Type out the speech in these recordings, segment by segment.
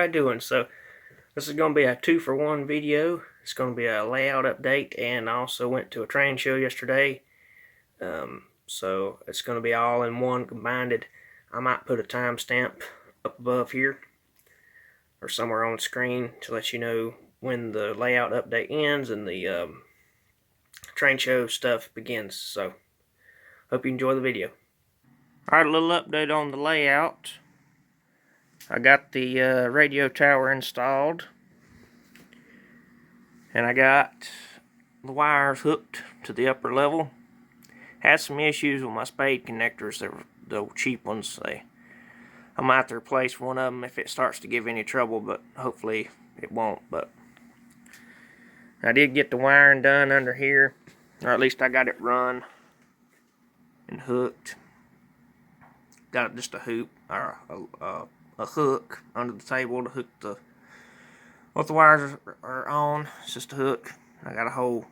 everybody doing? So this is going to be a 2-for-1 video. It's going to be a layout update, and I also went to a train show yesterday. So it's going to be all in one combined. I might put a timestamp up above here or somewhere on the screen to let you know when the layout update ends and the train show stuff begins. So hope you enjoy the video. Alright, a little update on the layout. I got the radio tower installed, and I got the wires hooked to the upper level. Had some issues with my spade connectors. They were the cheap ones. I might have to replace one of them if it starts to give any trouble, but hopefully it won't. But I did get the wiring done under here, or at least I got it run and hooked. Got just a hoop or a hook under the table to hook what the wires are on. It's just a hook. I got a hole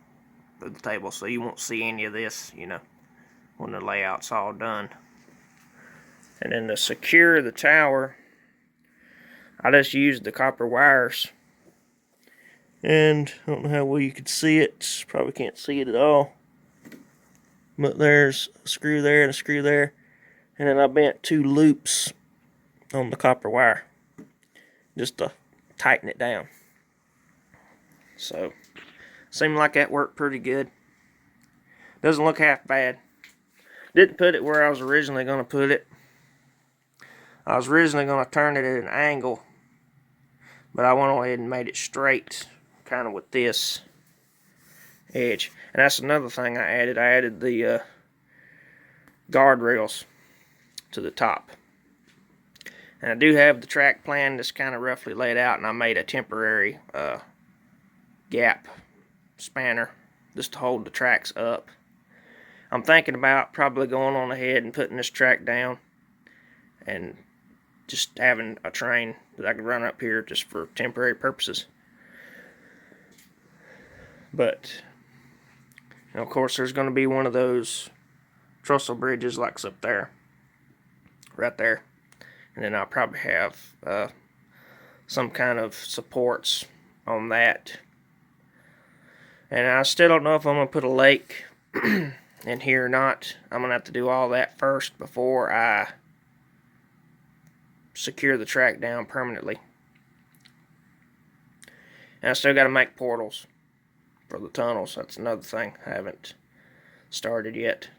through the table, so you won't see any of this, when the layout's all done. And then to secure the tower, I just used the copper wires. And I don't know how well you can see it. Probably can't see it at all. But there's a screw there and a screw there. And then I bent 2 loops on the copper wire just to tighten it down. So, seemed like that worked pretty good. Doesn't look half bad. Didn't put it where I was originally going to put it. I was originally going to turn it at an angle, but I went ahead and made it straight, kind of with this edge. And that's another thing I added. I added the guardrails to the top. And I do have the track plan that's kind of roughly laid out, and I made a temporary gap spanner just to hold the tracks up. I'm thinking about probably going on ahead and putting this track down and just having a train that I could run up here just for temporary purposes. But of course there's going to be one of those trestle bridges like up there, right there. And then I'll probably have some kind of supports on that. And I still don't know if I'm going to put a lake in here or not. I'm going to have to do all that first before I secure the track down permanently. And I still got to make portals for the tunnels. That's another thing I haven't started yet.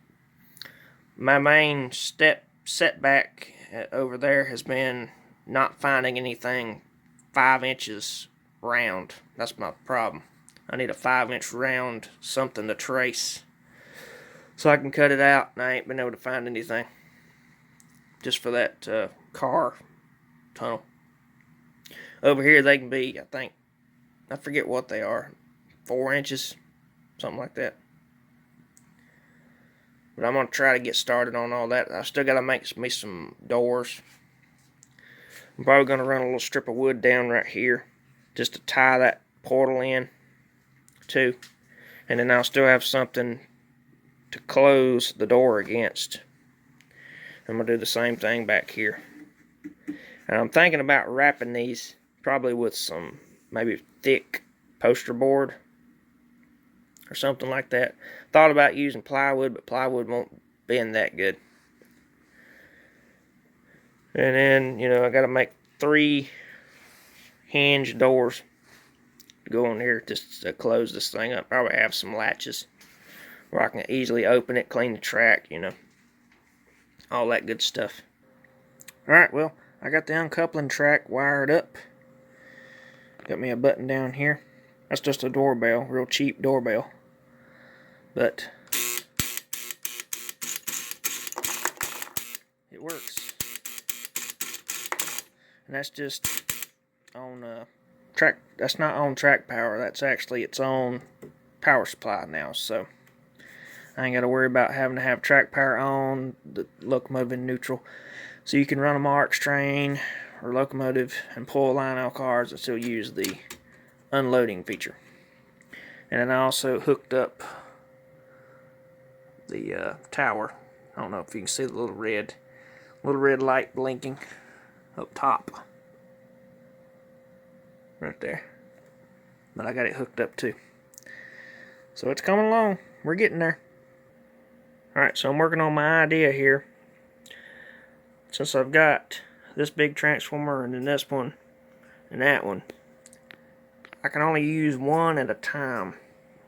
My main setback over there has been not finding anything 5 inches round. That's my problem. I need a 5-inch round something to trace so I can cut it out, and I ain't been able to find anything just for that car tunnel. Over here they can be, I forget what they are, 4 inches, something like that. But I'm going to try to get started on all that. I still got to make me some doors. I'm probably going to run a little strip of wood down right here just to tie that portal in too. And then I'll still have something to close the door against. I'm going to do the same thing back here. And I'm thinking about wrapping these probably with some maybe thick poster board or something like that. Thought about using plywood, but plywood won't bend that good. And then, I got to make 3 hinge doors to go on here just to close this thing up. Probably have some latches where I can easily open it, clean the track, all that good stuff. Alright, well, I got the uncoupling track wired up. Got me a button down here. That's just a doorbell, real cheap doorbell. But it works. And that's just on track. That's not on track power. That's actually its own power supply now. So I ain't got to worry about having to have track power on, the locomotive in neutral. So you can run a Marx train or locomotive and pull Lionel cars and still use the unloading feature. And then I also hooked up the tower. I don't know if you can see the little red light blinking up top. right there. But I got it hooked up too. So it's coming along. We're getting there. Alright, so I'm working on my idea here. Since I've got this big transformer and then this one and that one, I can only use one at a time,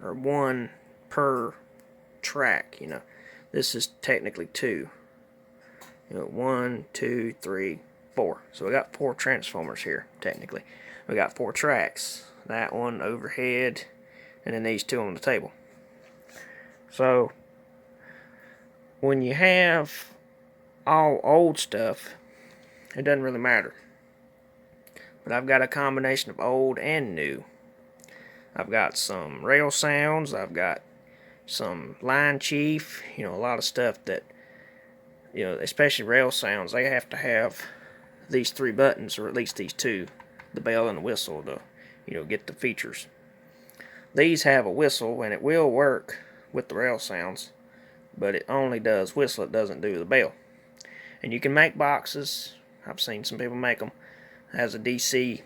or one per track, you know. This is technically two. You know, 1, 2, 3, 4. So we got 4 transformers here, technically. We got 4 tracks. That one overhead, and then these 2 on the table. So when you have all old stuff, it doesn't really matter. But I've got a combination of old and new. I've got some rail sounds, I've got some line chief, you know, a lot of stuff that, you know, especially rail sounds, they have to have these 3 buttons, or at least these 2, the bell and the whistle, to, you know, get the features. These have a whistle, and it will work with the rail sounds, but it only does whistle, it doesn't do the bell. And you can make boxes, I've seen some people make them, it has a DC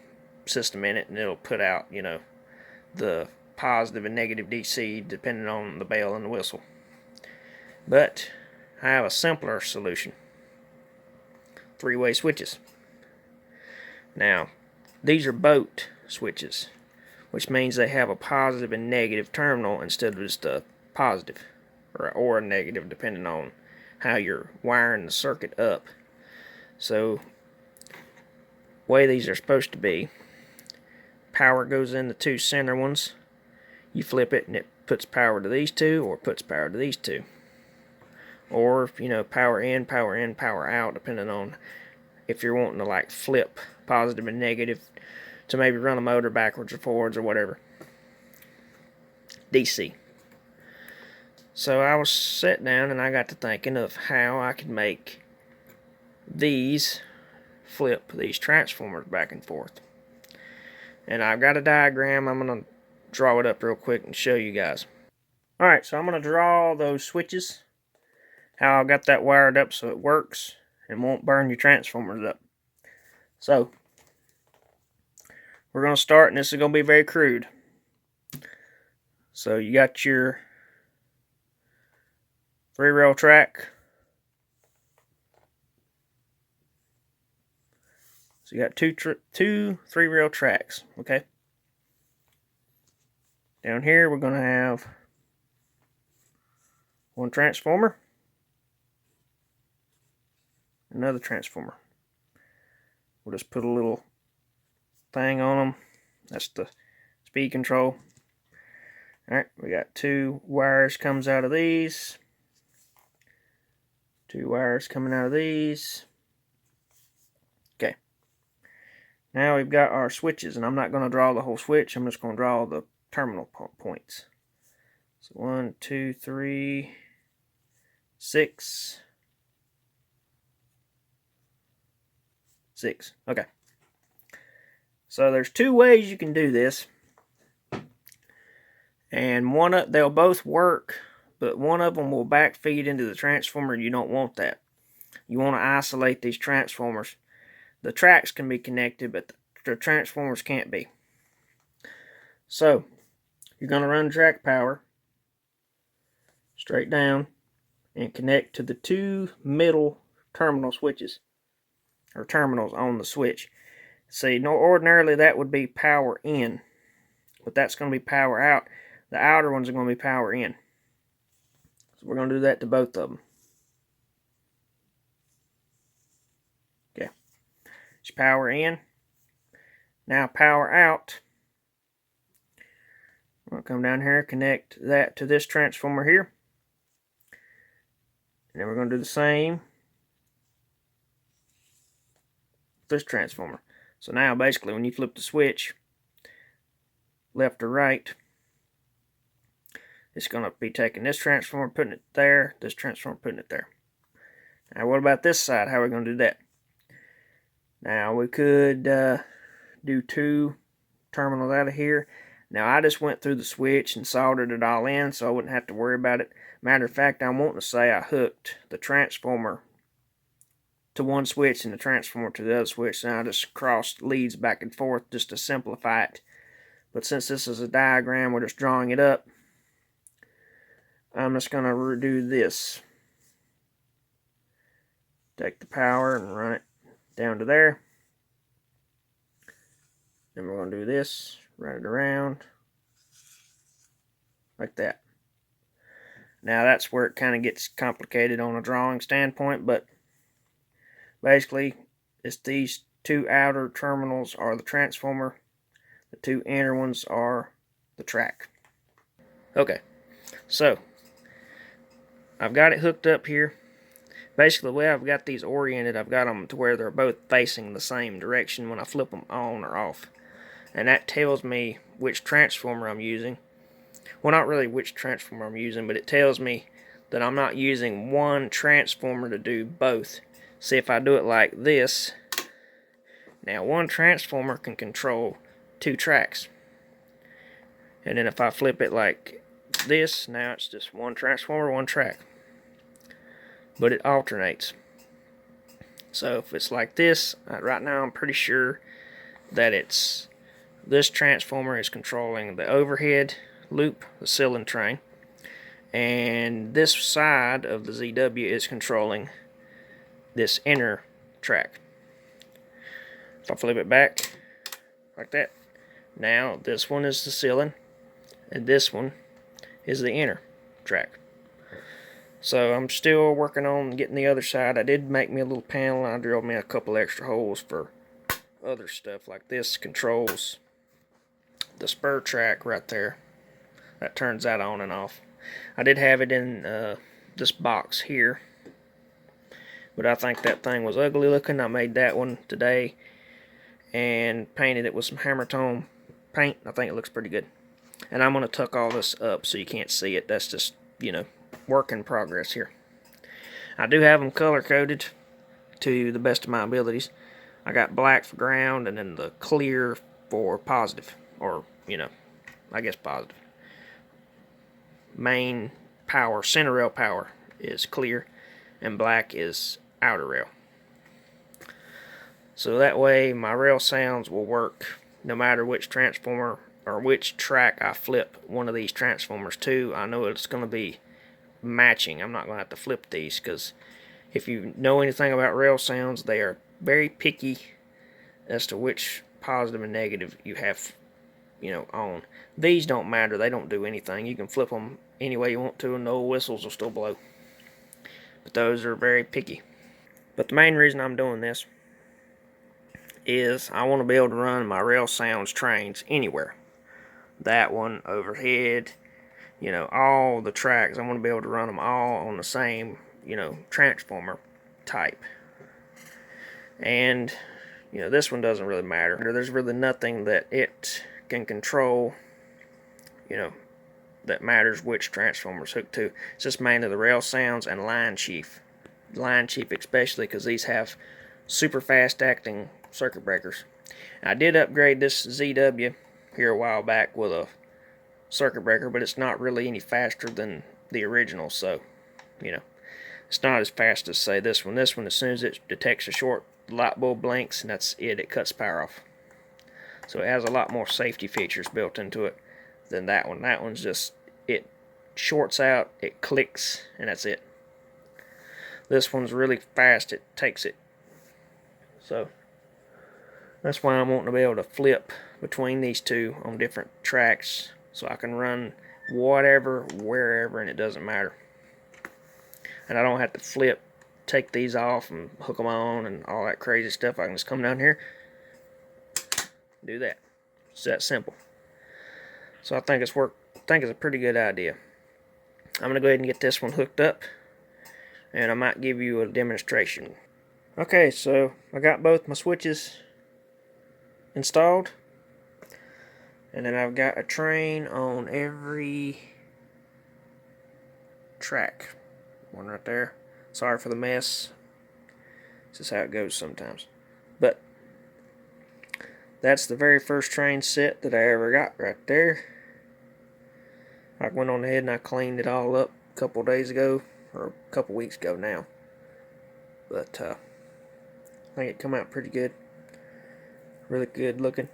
system in it, and it'll put out, you know, the positive and negative DC depending on the bell and the whistle. But I have a simpler solution. 3-way switches. Now, these are boat switches, which means they have a positive and negative terminal instead of just a positive or a negative, depending on how you're wiring the circuit up. So, the way these are supposed to be, power goes in the 2 center ones. You flip it and it puts power to these 2, or puts power to these 2. Or, you know, power in, power out, depending on if you're wanting to like flip positive and negative to maybe run a motor backwards or forwards or whatever. DC. So I was sitting down and I got to thinking of how I could make these flip these transformers back and forth. And I've got a diagram. I'm going to draw it up real quick and show you guys. Alright, so I'm going to draw those switches, how I got that wired up so it works and won't burn your transformers up. So, we're going to start, and this is going to be very crude. So you got your 3-rail track. So you got two 3-rail tracks, okay? Down here we're going to have one transformer, another transformer. We'll just put a little thing on them. That's the speed control. Alright, we got 2 wires comes out of these. 2 wires coming out of these. Okay. Now we've got our switches, and I'm not going to draw the whole switch. I'm just going to draw the terminal points. So 1, 2, 3, 6. 6. Okay. So there's 2 ways you can do this. And they'll both work, but one of them will backfeed into the transformer. You don't want that. You want to isolate these transformers. The tracks can be connected, but the transformers can't be. So, you're going to run track power straight down and connect to the 2 middle terminal switches, or terminals on the switch. See, ordinarily that would be power in, but that's going to be power out. The outer ones are going to be power in. So we're going to do that to both of them. Okay. It's power in. Now power out. I'm going to come down here, connect that to this transformer here. And then we're going to do the same with this transformer. So now basically when you flip the switch left or right, it's going to be taking this transformer, putting it there, this transformer, putting it there. Now what about this side? How are we going to do that? Now we could do 2 terminals out of here. Now I just went through the switch and soldered it all in so I wouldn't have to worry about it. Matter of fact, I'm wanting to say I hooked the transformer to one switch and the transformer to the other switch. Now I just crossed leads back and forth just to simplify it. But since this is a diagram, we're just drawing it up. I'm just going to redo this. Take the power and run it down to there. Then we're going to do this, run it around, like that. Now that's where it kind of gets complicated on a drawing standpoint, but basically it's these two outer terminals are the transformer, the two inner ones are the track. Okay, so I've got it hooked up here. Basically the way I've got these oriented, I've got them to where they're both facing the same direction when I flip them on or off. And that tells me which transformer I'm using. Well, not really which transformer I'm using, but it tells me that I'm not using one transformer to do both. See, if I do it like this, now one transformer can control two tracks. And then if I flip it like this, now it's just one transformer, one track. But it alternates. So if it's like this, right now I'm pretty sure that it's this transformer is controlling the overhead loop, the ceiling train, and this side of the ZW is controlling this inner track. If I flip it back like that, now this one is the ceiling and this one is the inner track. So I'm still working on getting the other side. I did make me a little panel and I drilled me a couple extra holes for other stuff, like this controls the spur track right there. That turns that on and off. I did have it in this box here, but I think that thing was ugly looking. I made that one today and painted it with some hammer tone paint. I think it looks pretty good. And I'm going to tuck all this up so you can't see it. That's just, you know, work in progress here. I do have them color coded to the best of my abilities. I got black for ground and then the clear for positive, or, you know, I guess positive. Main power, center rail power is clear and black is outer rail. So that way my rail sounds will work no matter which transformer or which track I flip one of these transformers to. I know it's going to be matching. I'm not going to have to flip these, because if you know anything about rail sounds, they are very picky as to which positive and negative you have, you know, on. These don't matter. They don't do anything. You can flip them any way you want to and no whistles will still blow. But those are very picky. But the main reason I'm doing this is I want to be able to run my rail sounds trains anywhere. That one, overhead, you know, all the tracks. I want to be able to run them all on the same, you know, transformer type. And, you know, this one doesn't really matter. There's really nothing that it can control, you know, that matters which transformer's hooked to. It's just mainly the rail sounds and line chief. Line chief especially, because these have super fast acting circuit breakers. I did upgrade this ZW here a while back with a circuit breaker, but it's not really any faster than the original, so, you know, it's not as fast as, say, this one. This one, as soon as it detects a short, the light bulb blinks, and that's it. It cuts power off. So it has a lot more safety features built into it than that one. That one's just, it shorts out, it clicks, and that's it. This one's really fast. It takes it. So that's why I'm wanting to be able to flip between these two on different tracks, so I can run whatever, wherever, and it doesn't matter. And I don't have to flip, take these off and hook them on and all that crazy stuff. I can just come down here, do that. It's that simple. So I think it's a pretty good idea. I'm going to go ahead and get this one hooked up, and I might give you a demonstration. Okay, so I got both my switches installed, and then I've got a train on every track. One right there. Sorry for the mess. This is how it goes sometimes. But that's the very first train set that I ever got right there. I went on ahead and I cleaned it all up a couple days ago, or a couple weeks ago now. But I think it come out pretty good. Really good looking.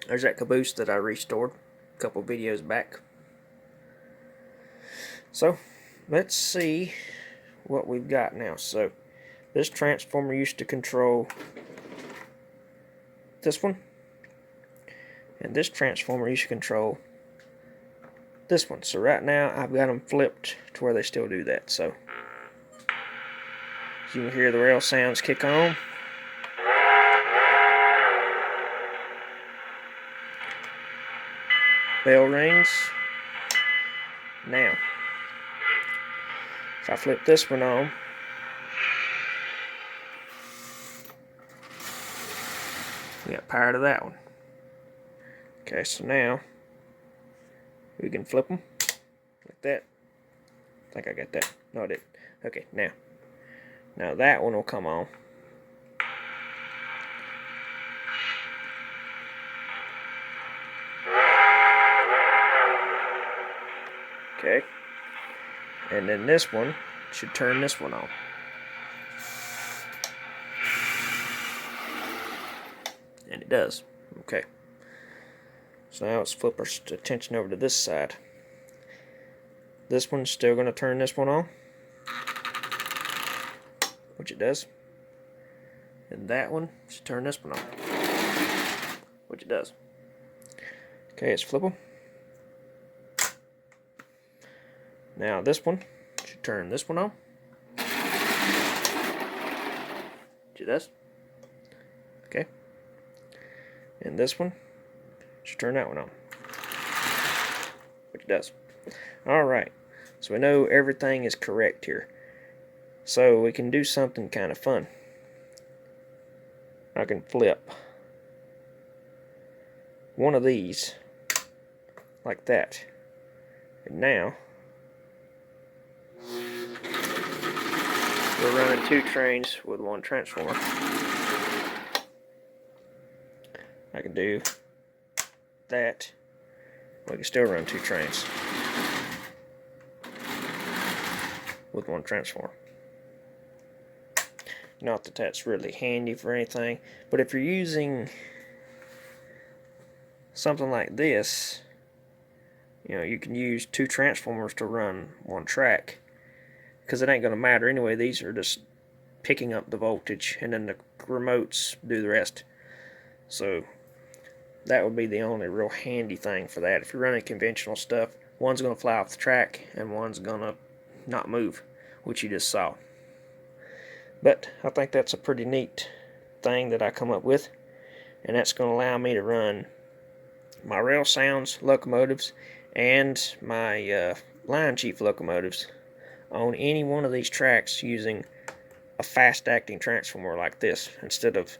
There's that caboose that I restored a couple videos back. So, let's see what we've got now. So, this transformer used to control this one. And this transformer used to control this one. So right now I've got them flipped to where they still do that. So you can hear the rail sounds kick on. Bell rings. Now, if I flip this one on, we got power to that one. Okay, so now we can flip them like that. I think I got that. No, I didn't. Okay, now that one will come on. Okay, and then this one should turn this one on. And it does. Okay. So now let's flip our attention over to this side. This one's still going to turn this one on, which it does. And that one should turn this one on, which it does. Okay, let's flip them. Now this one should turn this one on, which it does. Okay. And this one should turn that one on, which it does. Alright, so we know everything is correct here. So we can do something kind of fun. I can flip one of these like that. And now we're running 2 trains with 1 transformer. I can do that. We can still run 2 trains with 1 transformer. Not that that's really handy for anything, but if you're using something like this, you know, you can use 2 transformers to run 1 track, because it ain't going to matter anyway. These are just picking up the voltage, and then the remotes do the rest. So that would be the only real handy thing for that. If you're running conventional stuff, one's going to fly off the track and one's going to not move, which you just saw. But I think that's a pretty neat thing that I come up with, and that's going to allow me to run my Rail Sounds locomotives and my Line Chief locomotives on any one of these tracks using a fast-acting transformer like this instead of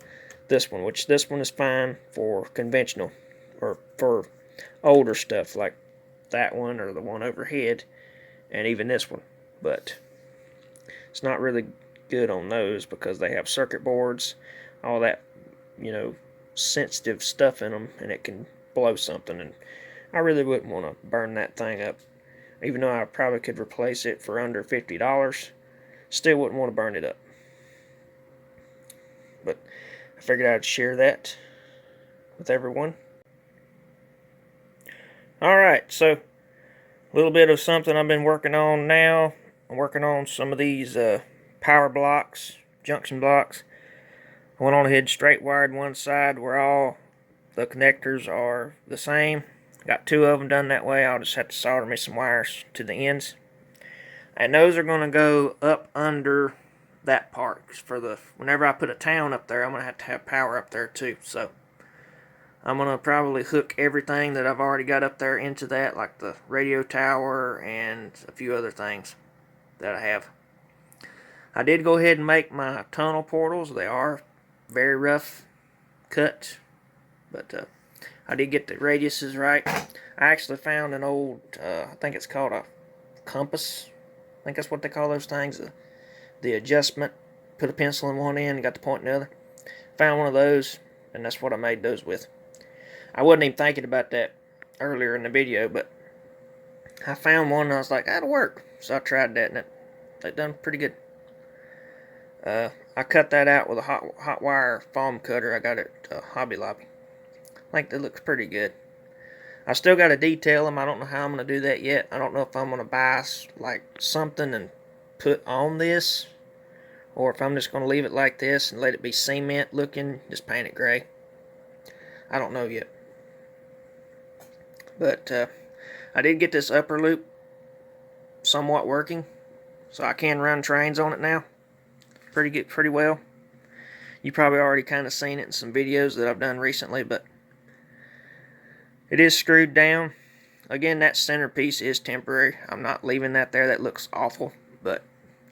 this one, which this one is fine for conventional or for older stuff like that one or the one overhead and even this one, but it's not really good on those because they have circuit boards, all that, you know, sensitive stuff in them, and it can blow something, and I really wouldn't want to burn that thing up. Even though I probably could replace it for under $50, still wouldn't want to burn it up. But I figured I'd share that with everyone. Alright, so a little bit of something I've been working on now. I'm working on some of these power blocks, junction blocks. I went on ahead and straight wired one side where all the connectors are the same. Got 2 of them done that way. I'll just have to solder me some wires to the ends. And those are going to go up under that part. For whenever I put a town up there, I'm going to have power up there too. So I'm going to probably hook everything that I've already got up there into that, like the radio tower and a few other things that I have. I did go ahead and make my tunnel portals. They are very rough cut, but I did get the radiuses right. I actually found an old, I think it's called a compass. I think that's what they call those things. The adjustment. Put a pencil in one end and got the point in the other. Found one of those, and that's what I made those with. I wasn't even thinking about that earlier in the video, but I found one and I was like, that'll work. So I tried that, and it done pretty good. I cut that out with a hot wire foam cutter I got at Hobby Lobby. I think that looks pretty good. I still got to detail them. I don't know how I'm going to do that yet. I don't know if I'm going to buy like something and put on this, or if I'm just going to leave it like this and let it be cement looking, just paint it gray. I don't know yet. But I did get this upper loop somewhat working, so I can run trains on it now. Pretty well. You probably already kind of seen it in some videos that I've done recently, but it is screwed down. Again, that centerpiece is temporary. I'm not leaving that there. That looks awful, but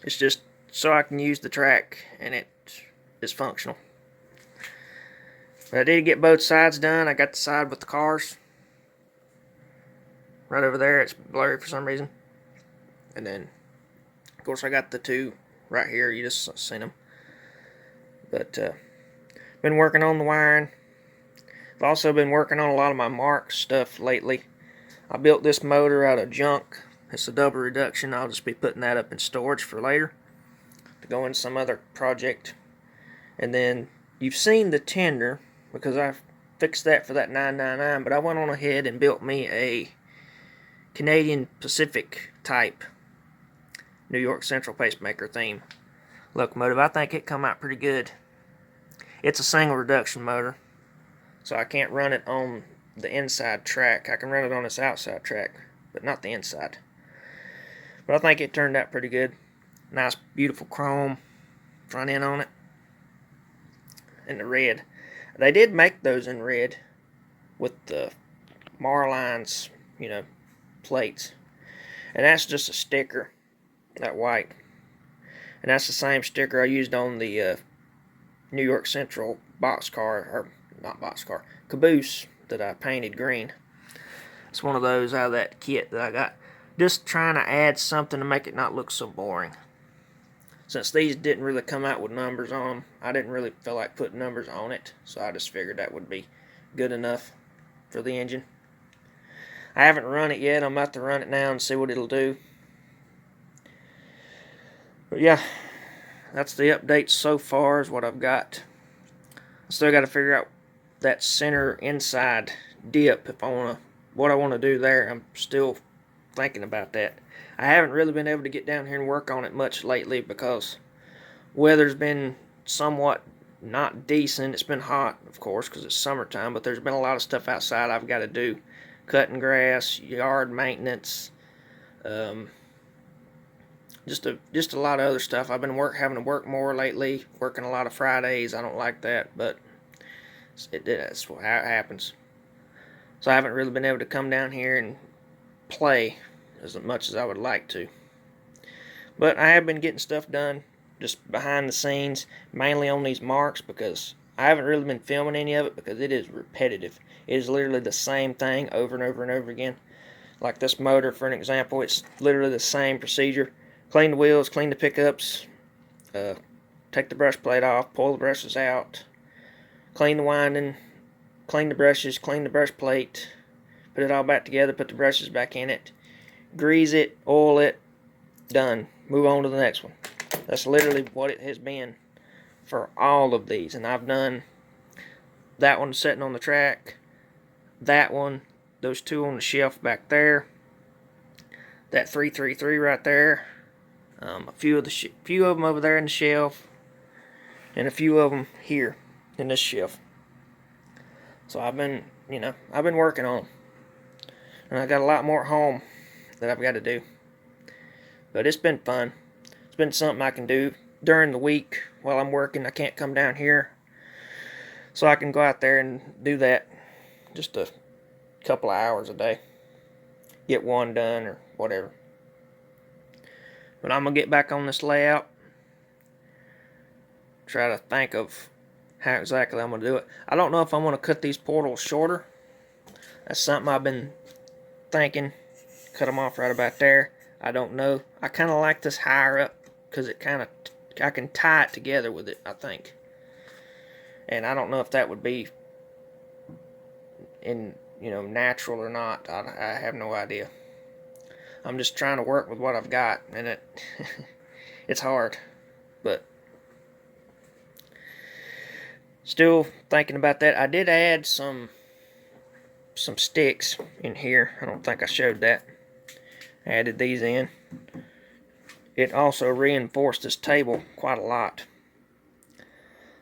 it's just so I can use the track and it is functional. But I did get both sides done. I got the side with the cars right over there. It's blurry for some reason. And then, of course, I got the two right here. You just seen them. But been working on the wiring. I've also been working on a lot of my Mark stuff lately. I built this motor out of junk. It's a double reduction. I'll just be putting that up in storage for later to go in some other project. And then you've seen the tender, because I fixed that for that $9.99, but I went on ahead and built me a Canadian Pacific type New York Central pacemaker theme locomotive. I think it come out pretty good. It's a single reduction motor, so I can't run it on the inside track. I can run it on this outside track, but not the inside. But I think it turned out pretty good. Nice, beautiful chrome front end on it. And the red. They did make those in red with the Marlines, plates. And that's just a sticker, that white. And that's the same sticker I used on the New York Central caboose that I painted green. It's one of those out of that kit that I got. Just trying to add something to make it not look so boring. Since these didn't really come out with numbers on them, I didn't really feel like putting numbers on it, so I just figured that would be good enough for the engine. I haven't run it yet. I'm about to run it now and see what it'll do. But yeah, that's the update so far is what I've got. I still got to figure out that center inside dip what I want to do there. I'm still thinking about that. I haven't really been able to get down here and work on it much lately because weather's been somewhat not decent. It's been hot, of course, because it's summertime, but there's been a lot of stuff outside I've got to do. Cutting grass, yard maintenance, just a lot of other stuff. I've been having to work more lately, working a lot of Fridays. I don't like that, but that's how it happens. So I haven't really been able to come down here and play as much as I would like to. But I have been getting stuff done just behind the scenes, mainly on these marks, because I haven't really been filming any of it because it is repetitive. It is literally the same thing over and over and over again. Like this motor, for an example, it's literally the same procedure. Clean the wheels, clean the pickups, take the brush plate off, pull the brushes out, clean the winding, clean the brushes, clean the brush plate, put it all back together, put the brushes back in it, grease it, oil it, done. Move on to the next one. That's literally what it has been for all of these. And I've done that one sitting on the track, that one, those two on the shelf back there, that 333 right there, a few of them over there in the shelf, and a few of them here in this shelf. So I've been working on them. And I got a lot more at home that I've got to do. But it's been fun. It's been something I can do during the week while I'm working. I can't come down here, so I can go out there and do that just a couple of hours a day. Get one done or whatever. But I'm going to get back on this layout. Try to think of how exactly I'm going to do it. I don't know if I'm going to cut these portals shorter. That's something I've been thinking. Cut them off right about there. I don't know. I kind of like this higher up because I can tie it together with it, I think. And I don't know if that would be natural or not. I have no idea. I'm just trying to work with what I've got, and it's hard, but Still thinking about that. I did add some sticks in here. I don't think I showed that. I added these in. It also reinforced this table quite a lot,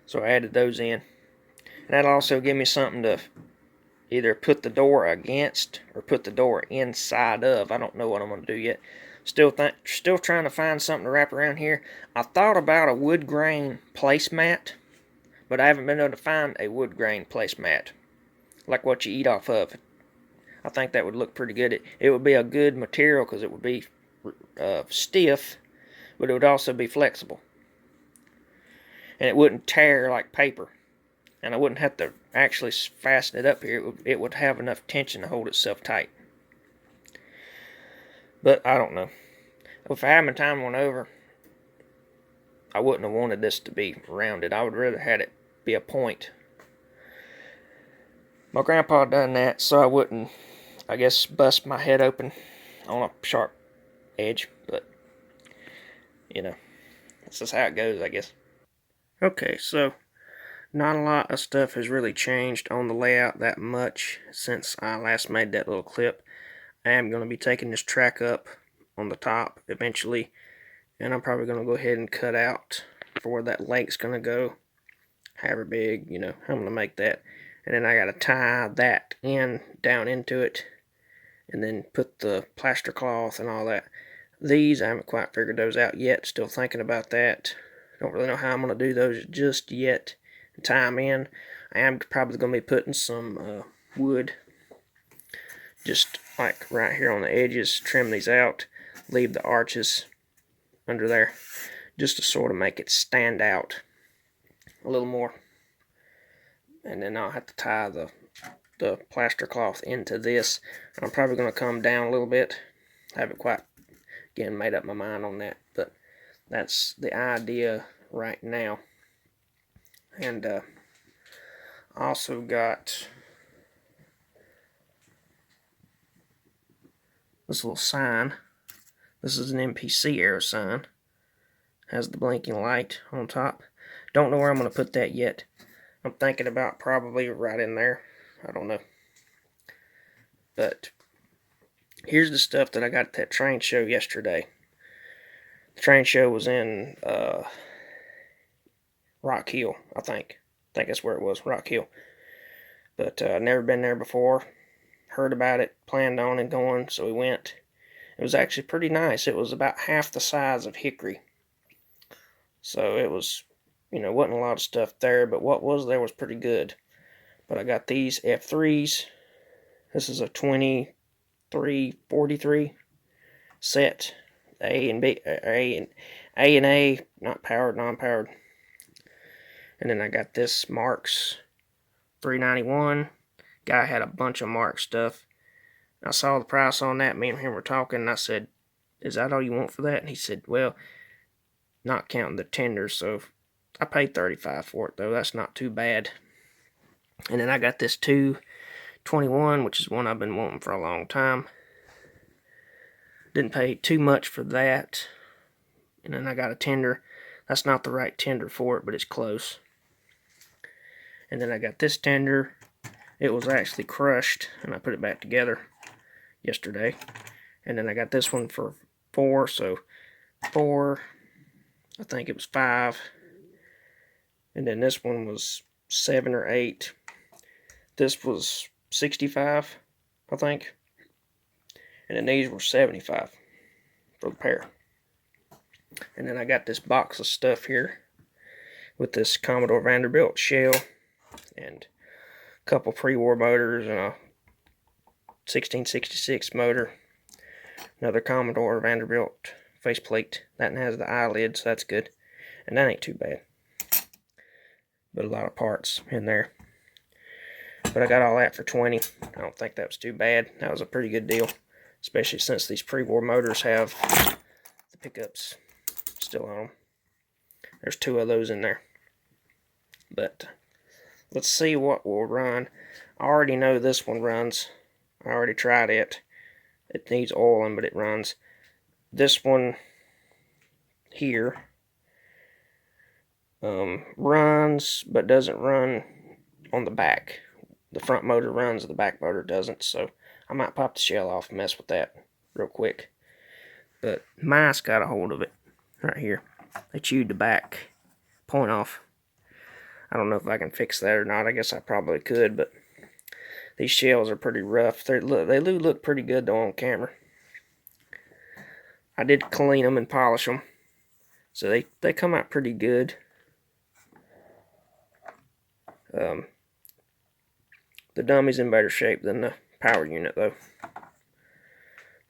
so I added those in. And that'll also give me something to either put the door against or put the door inside of. I don't know what I'm going to do yet. Still trying to find something to wrap around here. I thought about a wood grain placemat, but I haven't been able to find a wood grain placemat like what you eat off of. I think that would look pretty good. It would be a good material because it would be stiff, but it would also be flexible. And it wouldn't tear like paper. And I wouldn't have to actually fasten it up here. It would have enough tension to hold itself tight. But I don't know. If I had my time went over, I wouldn't have wanted this to be rounded. I would rather had it be a point. My grandpa done that so I wouldn't, I guess, bust my head open on a sharp edge. But, you know, this is how it goes, I guess. Okay, so not a lot of stuff has really changed on the layout that much since I last made that little clip. I am going to be taking this track up on the top eventually, and I'm probably going to go ahead and cut out for where that lake's going to go, however big, you know, I'm going to make that. And then I got to tie that in down into it and then put the plaster cloth and all that. These, I haven't quite figured those out yet, still thinking about that. Don't really know how I'm going to do those just yet. Tie them in. I am probably going to be putting some wood just like right here on the edges, trim these out, leave the arches under there just to sort of make it stand out a little more. And then I'll have to tie the plaster cloth into this. I'm probably going to come down a little bit. I haven't quite, again, made up my mind on that, but that's the idea right now. And I also got this little sign. This is an MPC arrow sign. Has the blinking light on top. Don't know where I'm going to put that yet. I'm thinking about probably right in there. I don't know. But here's the stuff that I got at that train show yesterday. The train show was in Rock Hill, I think. I think that's where it was, Rock Hill. But I'd never been there before. Heard about it, planned on it going, so we went. It was actually pretty nice. It was about half the size of Hickory. So it was, you know, wasn't a lot of stuff there, but what was there was pretty good. But I got these F3s. This is a 2343 set. A and B, A and A, not powered, non-powered. And then I got this Marks 391. Guy had a bunch of Mark stuff. I saw the price on that. Me and him were talking, and I said, "Is that all you want for that?" And he said, "Well, not counting the tenders." So I paid $35 for it, though. That's not too bad. And then I got this 221, which is one I've been wanting for a long time. Didn't pay too much for that. And then I got a tender. That's not the right tender for it, but it's close. And then I got this tender. It was actually crushed, and I put it back together yesterday. And then I got this one for 4, so 4, I think it was 5. And then this one was 7 or 8. This was 65, I think. And then these were 75 for the pair. And then I got this box of stuff here with this Commodore Vanderbilt shell and a couple pre-war motors and a 1666 motor. Another Commodore Vanderbilt faceplate. That one has the eyelid, so that's good. And that ain't too bad. But a lot of parts in there. But I got all that for $20. I don't think that was too bad. That was a pretty good deal. Especially since these pre-war motors have the pickups still on them. There's 2 of those in there. But let's see what will run. I already know this one runs. I already tried it. It needs oiling, but it runs. This one here runs, but doesn't run on the back. The front motor runs, the back motor doesn't, so I might pop the shell off and mess with that real quick. But mice got a hold of it right here. They chewed the back point off. I don't know if I can fix that or not. I guess I probably could, but these shells are pretty rough. They do look pretty good though on camera. I did clean them and polish them, so they come out pretty good. The dummy's in better shape than the power unit though.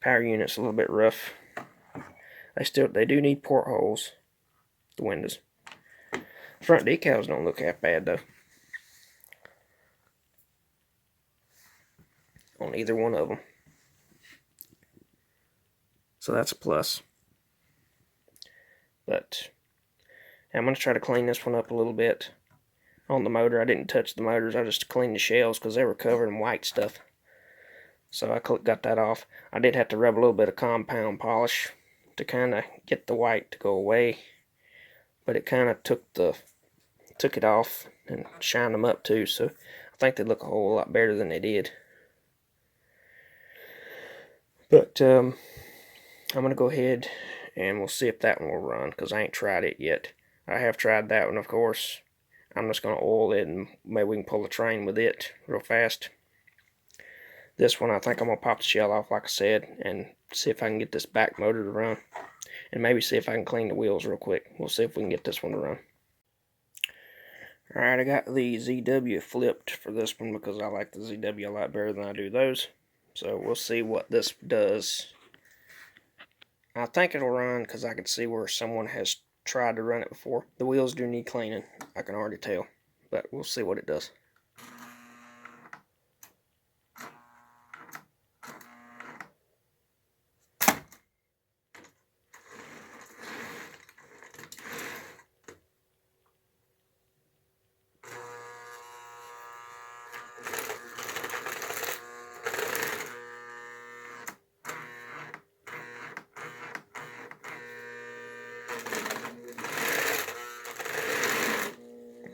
Power unit's a little bit rough. They do need portholes. The windows. Front decals don't look half bad though. On either one of them. So that's a plus. But I'm going to try to clean this one up a little bit. On the motor, I didn't touch the motors. I just cleaned the shells because they were covered in white stuff. So I got that off. I did have to rub a little bit of compound polish to kind of get the white to go away. But it kind of took it off and shined them up too. So I think they look a whole lot better than they did. But I'm going to go ahead and we'll see if that one will run, because I ain't tried it yet. I have tried that one, of course. I'm just going to oil it and maybe we can pull the train with it real fast. This one I think I'm going to pop the shell off like I said and see if I can get this back motor to run. And maybe see if I can clean the wheels real quick. We'll see if we can get this one to run. Alright, I got the ZW flipped for this one because I like the ZW a lot better than I do those. So we'll see what this does. I think it'll run because I can see where someone has tried to run it before. The wheels do need cleaning, I can already tell. But we'll see what it does.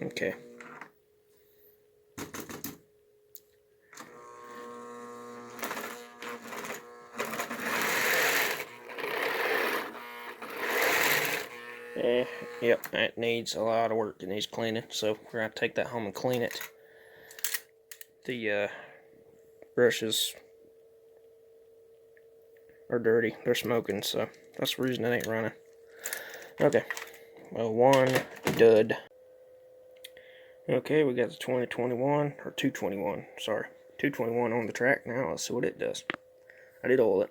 Okay. Yep, it needs a lot of work. It needs cleaning, so we're going to take that home and clean it. The brushes are dirty. They're smoking, so that's the reason it ain't running. Okay, well, one dud. Okay, we got the 2021, or 221, sorry. 221 on the track now. Let's see what it does. I did oil it.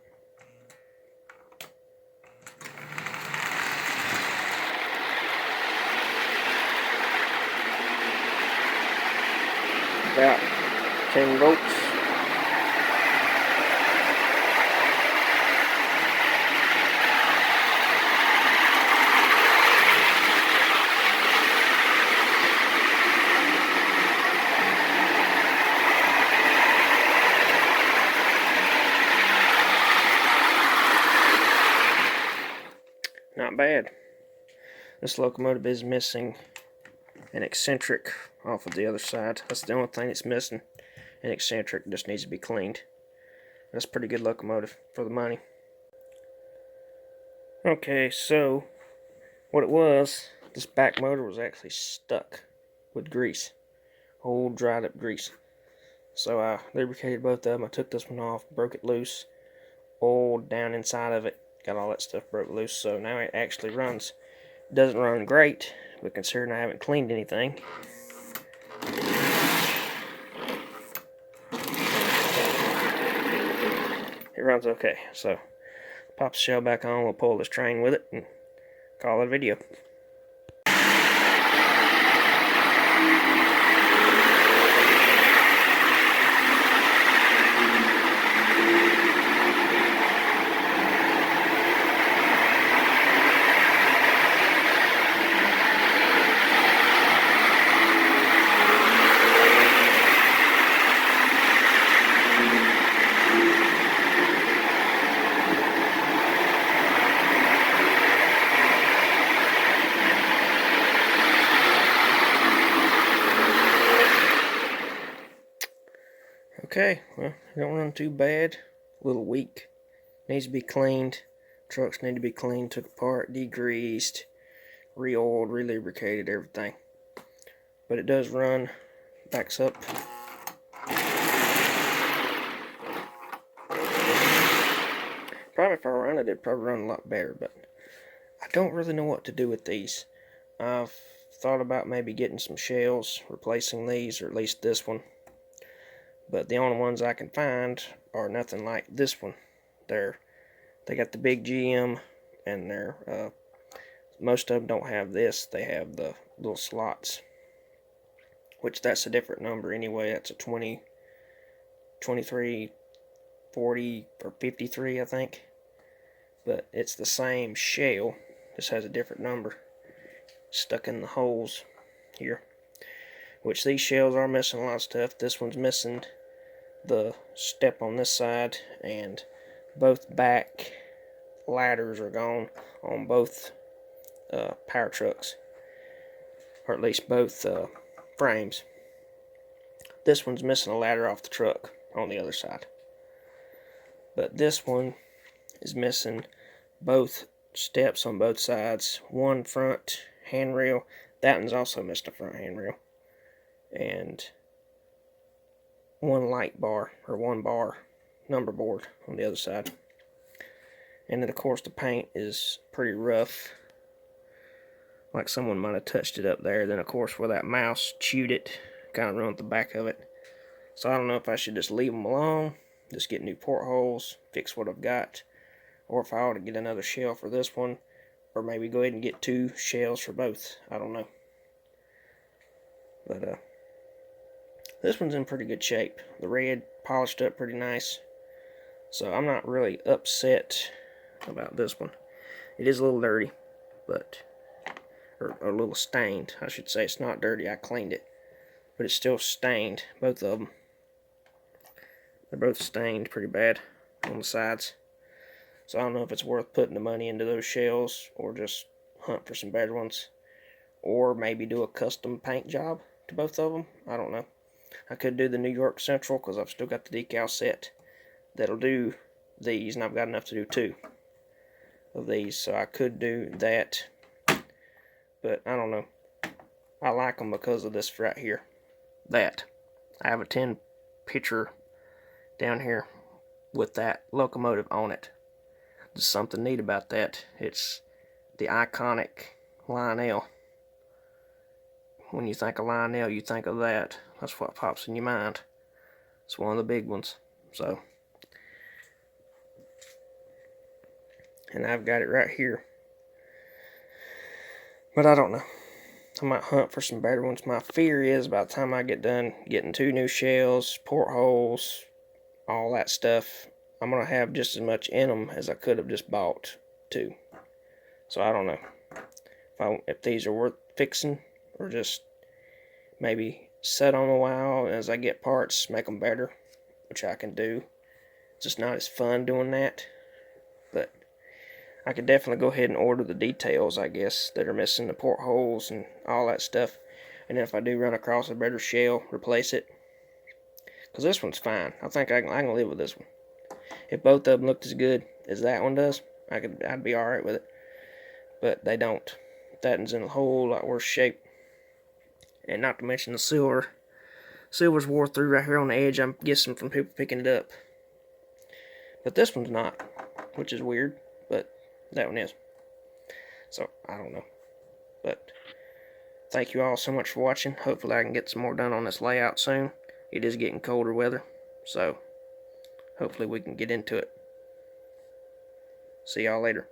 About 10 volts. Not bad. This locomotive is missing an eccentric off of the other side. That's the only thing it's missing. An eccentric just needs to be cleaned. That's a pretty good locomotive for the money. Okay, so what it was, this back motor was actually stuck with grease. Old dried up grease. So I lubricated both of them. I took this one off, broke it loose, oiled down inside of it, got all that stuff broke loose. So now it actually runs. It doesn't run great, but considering I haven't cleaned anything, it runs okay. So pop the shell back on, we'll pull this train with it and call it a video. Okay, well, it don't run too bad. A little weak. Needs to be cleaned. Trucks need to be cleaned, took apart, degreased, re-oiled, re-lubricated, everything. But it does run. Backs up. Probably if I run it, it'd probably run a lot better, but I don't really know what to do with these. I've thought about maybe getting some shells, replacing these, or at least this one. But the only ones I can find are nothing like this one. They got the big GM, and most of them don't have this. They have the little slots, which that's a different number anyway. That's a 20, 23, 40, or 53, I think. But it's the same shell, just has a different number stuck in the holes here. Which these shells are missing a lot of stuff. This one's missing the step on this side, and both back ladders are gone on both power trucks, or at least both frames. This one's missing a ladder off the truck on the other side, but this one is missing both steps on both sides, one front handrail. That one's also missed a front handrail, and one light bar, or one bar number board on the other side. And then of course the paint is pretty rough, like someone might have touched it up there. Then of course where that mouse chewed it, kind of ruined the back of it. So I don't know if I should just leave them alone, just get new portholes, fix what I've got, or if I ought to get another shell for this one, or maybe go ahead and get 2 shells for both. I don't know. But this one's in pretty good shape. The red polished up pretty nice, so I'm not really upset about this one. It is a little dirty, but or a little stained, I should say. It's not dirty, I cleaned it, but it's still stained. Both of them, they're both stained pretty bad on the sides. So I don't know if it's worth putting the money into those shells, or just hunt for some better ones, or maybe do a custom paint job to both of them. I don't know. I could do the New York Central, because I've still got the decal set that'll do these, and I've got enough to do 2 of these, so I could do that. But I don't know. I like them because of this right here. That. I have a 10 picture down here with that locomotive on it. There's something neat about that. It's the iconic Lionel. When you think of Lionel, you think of that. That's what pops in your mind. It's one of the big ones. So, and I've got it right here. But I don't know. I might hunt for some better ones. My fear is by the time I get done getting 2 new shells, portholes, all that stuff, I'm going to have just as much in them as I could have just bought 2. So I don't know if these are worth fixing, or just maybe set on a while, and as I get parts, make them better, which I can do. It's just not as fun doing that, but I could definitely go ahead and order the details, I guess, that are missing, the portholes and all that stuff. And if I do run across a better shell, replace it. Because this one's fine. I think I can live with this one. If both of them looked as good as that one does, I'd be alright with it. But they don't. That one's in a whole lot worse shape. And not to mention the silver. Silver's wore through right here on the edge. I'm guessing from people picking it up. But this one's not, which is weird. But that one is. So, I don't know. But thank you all so much for watching. Hopefully I can get some more done on this layout soon. It is getting colder weather. So, hopefully we can get into it. See y'all later.